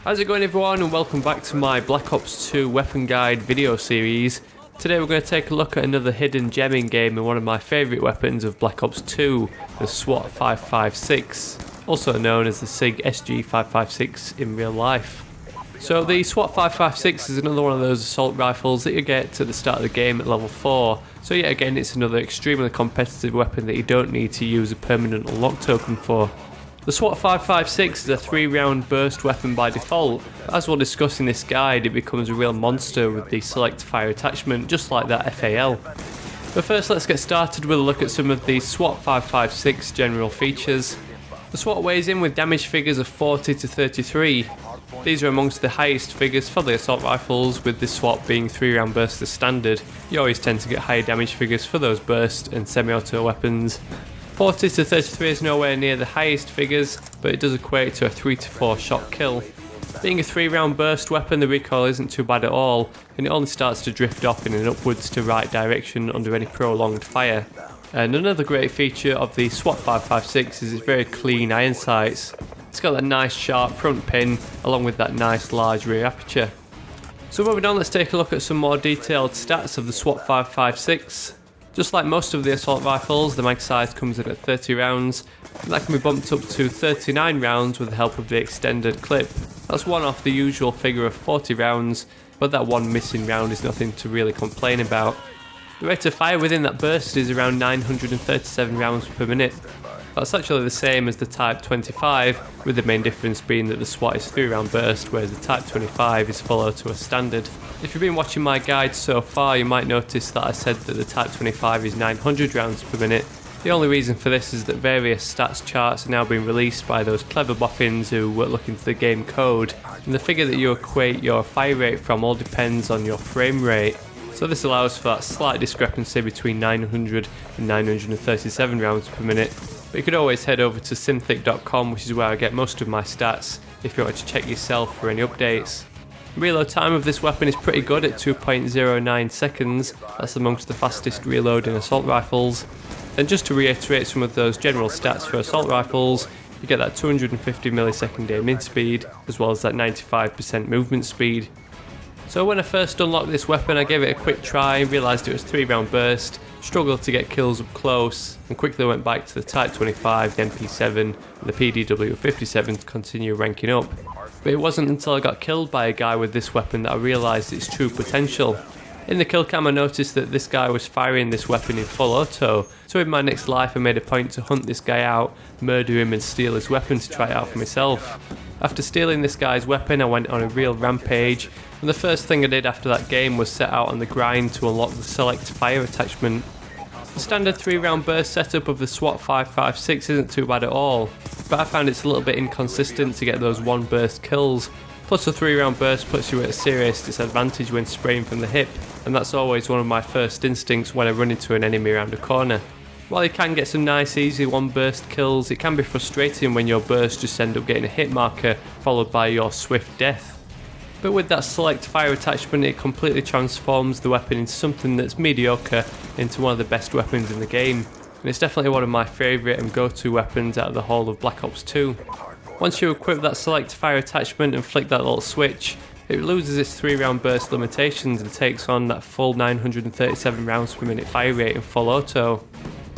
How's it going everyone, and welcome back to my Black Ops 2 weapon guide video series. Today we're going to take a look at another hidden gem in game and one of my favourite weapons of Black Ops 2, the SWAT-556, also known as the SIG SG-556 in real life. So the SWAT-556 is another one of those assault rifles that you get at the start of the game at level 4. So yet again, it's another extremely competitive weapon that you don't need to use a permanent unlock token for. The SWAT-556 is a 3-round burst weapon by default, but as we'll discuss in this guide, it becomes a real monster with the select fire attachment, just like that FAL. But first, let's get started with a look at some of the SWAT-556 general features. The SWAT weighs in with damage figures of 40 to 33. These are amongst the highest figures for the assault rifles, with the SWAT being 3-round burst as standard. You always tend to get higher damage figures for those burst and semi-auto weapons. 40 to 33 is nowhere near the highest figures, but it does equate to a 3 to 4 shot kill. Being a 3-round burst weapon, the recoil isn't too bad at all, and it only starts to drift off in an upwards to right direction under any prolonged fire. And another great feature of the SWAT-556 is its very clean iron sights. It's got that nice sharp front pin, along with that nice large rear aperture. So moving on, let's take a look at some more detailed stats of the SWAT-556. Just like most of the assault rifles, the mag size comes in at 30 rounds, and that can be bumped up to 39 rounds with the help of the extended clip. That's one off the usual figure of 40 rounds, but that one missing round is nothing to really complain about. The rate of fire within that burst is around 937 rounds per minute. That's actually the same as the Type 25, with the main difference being that the SWAT is 3-round burst, whereas the Type 25 is full auto as standard. If you've been watching my guide so far, you might notice that I said that the Type 25 is 900 rounds per minute. The only reason for this is that various stats charts are now being released by those clever boffins who look into the game code, and the figure that you equate your fire rate from all depends on your frame rate. So this allows for that slight discrepancy between 900 and 937 rounds per minute. But you could always head over to synthic.com, which is where I get most of my stats, if you want to check yourself for any updates. Reload time of this weapon is pretty good at 2.09 seconds, that's amongst the fastest reload in assault rifles. And just to reiterate some of those general stats for assault rifles, you get that 250 millisecond aiming speed, as well as that 95% movement speed. So when I first unlocked this weapon, I gave it a quick try, realised it was 3-round burst, struggled to get kills up close, and quickly went back to the Type 25, the MP7 and the PDW57 to continue ranking up. But it wasn't until I got killed by a guy with this weapon that I realised its true potential. In the kill cam I noticed that this guy was firing this weapon in full auto, so in my next life I made a point to hunt this guy out, murder him and steal his weapon to try it out for myself. After stealing this guy's weapon, I went on a real rampage, and the first thing I did after that game was set out on the grind to unlock the select fire attachment. The standard 3-round burst setup of the SWAT-556 isn't too bad at all, but I found it's a little bit inconsistent to get those 1 burst kills. Plus the 3-round burst puts you at a serious disadvantage when spraying from the hip, and that's always one of my first instincts when I run into an enemy around a corner. While you can get some nice easy 1 burst kills, it can be frustrating when your bursts just end up getting a hit marker followed by your swift death. But with that select fire attachment, it completely transforms the weapon into something that's mediocre into one of the best weapons in the game, and it's definitely one of my favourite and go-to weapons out of the whole of Black Ops 2. Once you equip that select fire attachment and flick that little switch, it loses its 3-round burst limitations and takes on that full 937 rounds per minute fire rate in full auto.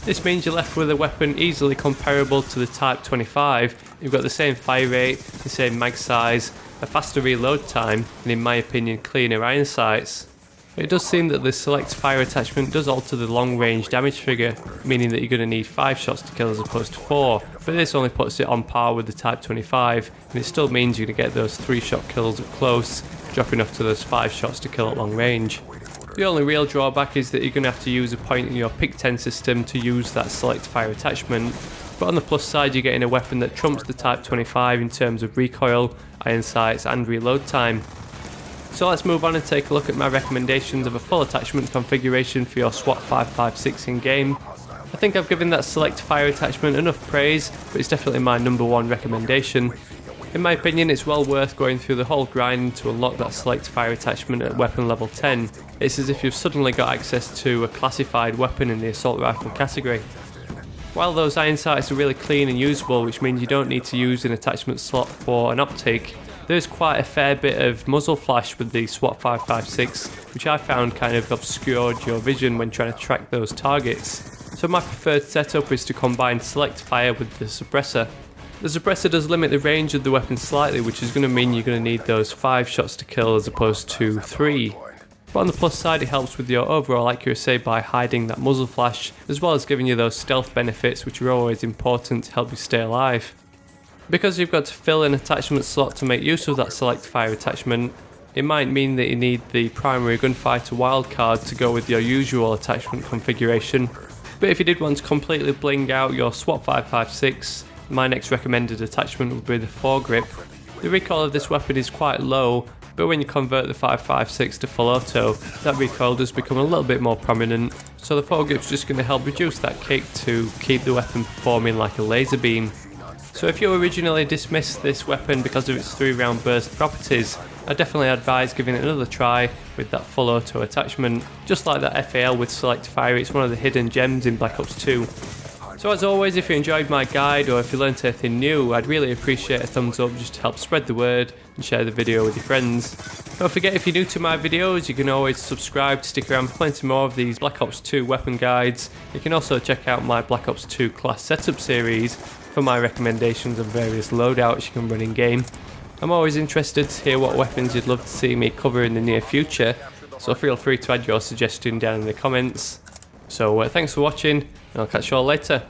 This means you're left with a weapon easily comparable to the Type 25. You've got the same fire rate, the same mag size, a faster reload time, and in my opinion cleaner iron sights. It does seem that the select fire attachment does alter the long range damage figure, meaning that you're going to need 5 shots to kill as opposed to 4, but this only puts it on par with the Type 25, and it still means you're going to get those 3 shot kills up close, dropping off to those 5 shots to kill at long range. The only real drawback is that you're going to have to use a point in your pick 10 system to use that select fire attachment, but on the plus side you're getting a weapon that trumps the Type 25 in terms of recoil, iron sights and reload time. So let's move on and take a look at my recommendations of a full attachment configuration for your SWAT-556 in game. I think I've given that select fire attachment enough praise, but it's definitely my number 1 recommendation. In my opinion, it's well worth going through the whole grind to unlock that select fire attachment at weapon level 10. It's as if you've suddenly got access to a classified weapon in the assault rifle category. While those iron sights are really clean and usable, which means you don't need to use an attachment slot for an optic, There's quite a fair bit of muzzle flash with the SWAT-556, which I found kind of obscured your vision when trying to track those targets. So my preferred setup is to combine select fire with the suppressor. The suppressor does limit the range of the weapon slightly, which is going to mean you're going to need those 5 shots to kill as opposed to 3. But on the plus side, it helps with your overall accuracy by hiding that muzzle flash, as well as giving you those stealth benefits which are always important to help you stay alive. Because you've got to fill an attachment slot to make use of that select fire attachment, it might mean that you need the primary gunfighter wildcard to go with your usual attachment configuration. But if you did want to completely bling out your SWAT-556, my next recommended attachment would be the Foregrip. The recoil of this weapon is quite low, but when you convert the 556 to full auto, that recoil does become a little bit more prominent, so the Foregrip's just going to help reduce that kick to keep the weapon performing like a laser beam. So if you originally dismissed this weapon because of its 3-round burst properties, I definitely advise giving it another try with that full auto attachment. Just like that FAL with select fire, it's one of the hidden gems in Black Ops 2. So as always, if you enjoyed my guide or if you learned anything new, I'd really appreciate a thumbs up just to help spread the word and share the video with your friends. Don't forget, if you're new to my videos, you can always subscribe to stick around for plenty more of these Black Ops 2 weapon guides. You can also check out my Black Ops 2 class setup series for my recommendations on various loadouts you can run in game. I'm always interested to hear what weapons you'd love to see me cover in the near future, so feel free to add your suggestion down in the comments. So thanks for watching, and I'll catch you all later.